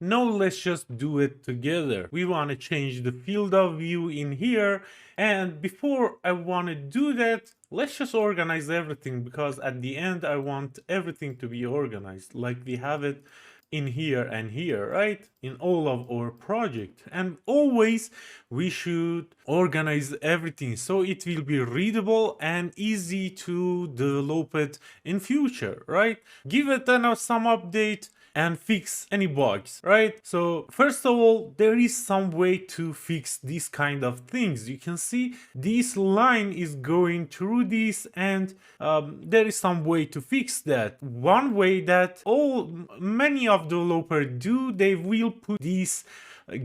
No, let's just do it together. We want to change the field of view in here. And before I want to do that, let's just organize everything, because at the end, I want everything to be organized like we have it in here and here, right? In all of our project. And always we should organize everything so it will be readable and easy to develop it in future, right? Give it some update and fix any bugs, right? So first of all, there is some way to fix these kind of things. You can see this line is going through this, and there is some way to fix that. One way that many of developers do, they will put these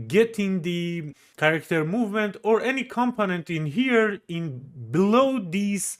getting the character movement or any component in here in below these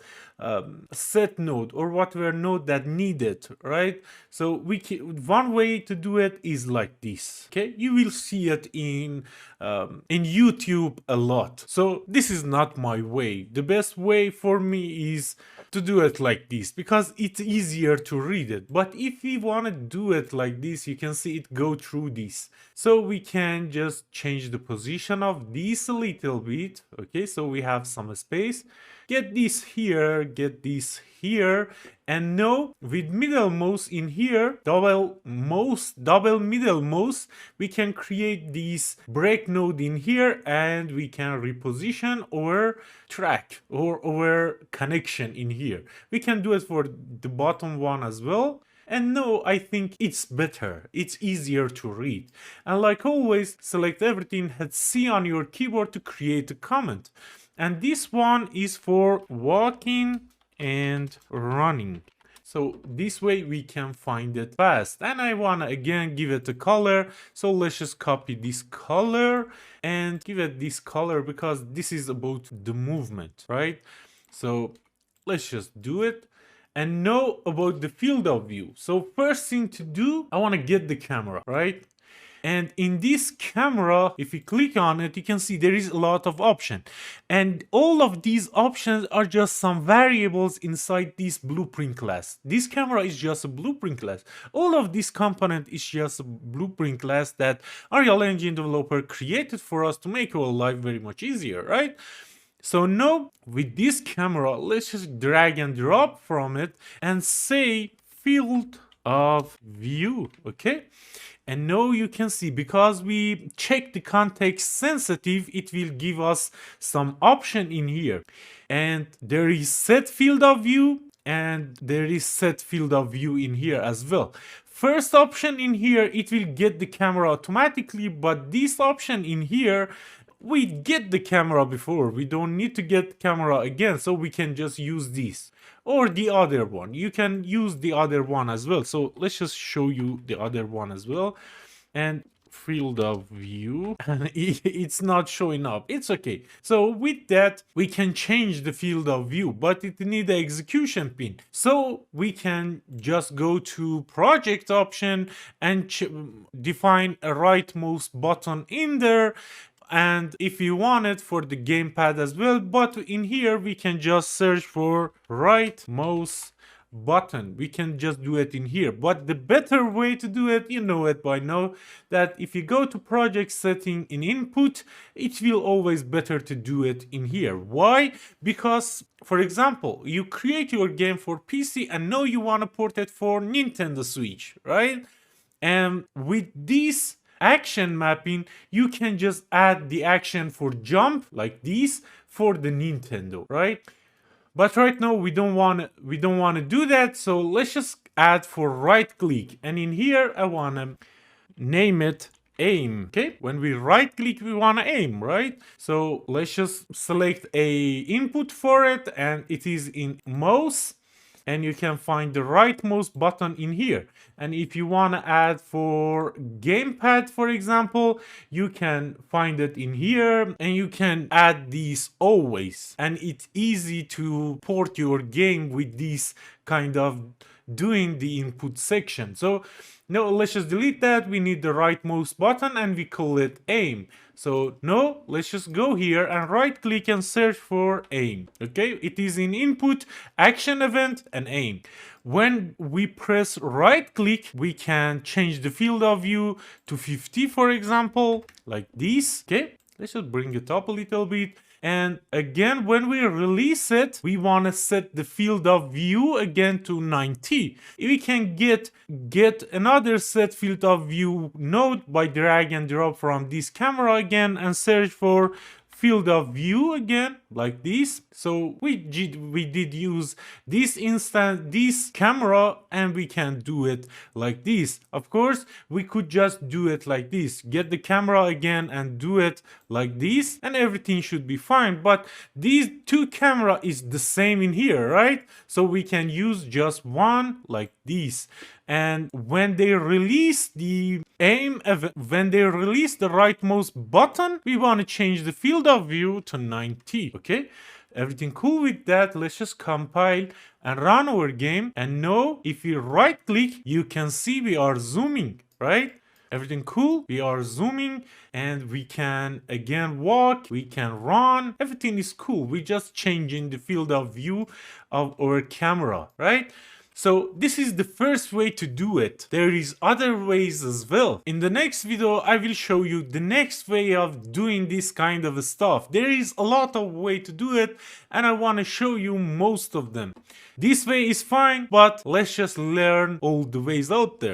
set node or whatever node that needed, right? So one way to do it is like this. Okay, you will see it in YouTube a lot. So this is not my way. The best way for me is to do it like this, because it's easier to read it. But if we want to do it like this, you can see it go through this. So we can just change the position of this a little bit. Okay, so we have some space. Get this here, get this here, and now with middle mouse in here, double middle mouse, we can create this break node in here, and we can reposition our track or our connection in here. We can do it for the bottom one as well. And no, I think it's better. It's easier to read. And like always, select everything, hit C on your keyboard to create a comment. And this one is for walking and running. So this way we can find it fast. And I want to again give it a color. So let's just copy this color and give it this color, because this is about the movement, right? So let's just do it and know about the field of view. So first thing to do, I want to get the camera, right? And in this camera, if you click on it, you can see there is a lot of options. And all of these options are just some variables inside this blueprint class. This camera is just a blueprint class. All of this component is just a blueprint class that Unreal Engine developer created for us to make our life very much easier, right? So now with this camera, let's just drag and drop from it and say field of view, okay? And now you can see, because we check the context sensitive, it will give us some option in here. And there is set field of view and there is set field of view in here as well. First option in here, it will get the camera automatically, but this option in here, we get the camera before. We don't need to get camera again, so we can just use this. Or the other one. You can use the other one as well. So let's just show you the other one as well. And field of view, and it's not showing up. It's okay. So with that, we can change the field of view, but it needs the execution pin. So we can just go to project option and define a right mouse button in there. And if you want it for the gamepad as well, but in here we can just search for right mouse button. We can just do it in here. But the better way to do it, you know it by now, that if you go to project setting in input, it will always better to do it in here. Why? Because, for example, you create your game for PC and now you want to port it for Nintendo Switch, right? And with this action mapping, you can just add the action for jump like this for the Nintendo, right? But right now we don't want to do that, so let's just add for right click, and in here I want to name it aim. Okay, when we right click we want to aim, right? So let's just select a input for it, and it is in mouse, and you can find the right mouse button in here. And if you want to add for gamepad, for example, you can find it in here, and you can add these always. And it's easy to port your game with these kind of doing the input section. So no, let's just delete that. We need the right mouse button and we call it aim. So no, let's just go here and right click and search for aim. Okay, it is in input, action event, and aim. When we press right click, we can change the field of view to 50, for example, like this. Okay, let's just bring it up a little bit. And again, when we release it, we want to set the field of view again to 90. We can get another set field of view node by drag and drop from this camera again and search for field of view again, like this. So we did use this camera, and we can do it like this. Of course, we could just do it like this, get the camera again and do it like this, and everything should be fine. But these two camera is the same in here, right? So we can use just one like this. And when they release the aim event, when they release the right mouse button, we want to change the field of view to 90. Okay, everything cool with that? Let's just compile and run our game. And now if we right click, you can see we are zooming, right? Everything cool, we are zooming, and we can again walk, we can run, everything is cool. We just changing the field of view of our camera, right? So this is the first way to do it. There is other ways as well. In the next video, I will show you the next way of doing this kind of stuff. There is a lot of way to do it, and I want to show you most of them. This way is fine, but let's just learn all the ways out there.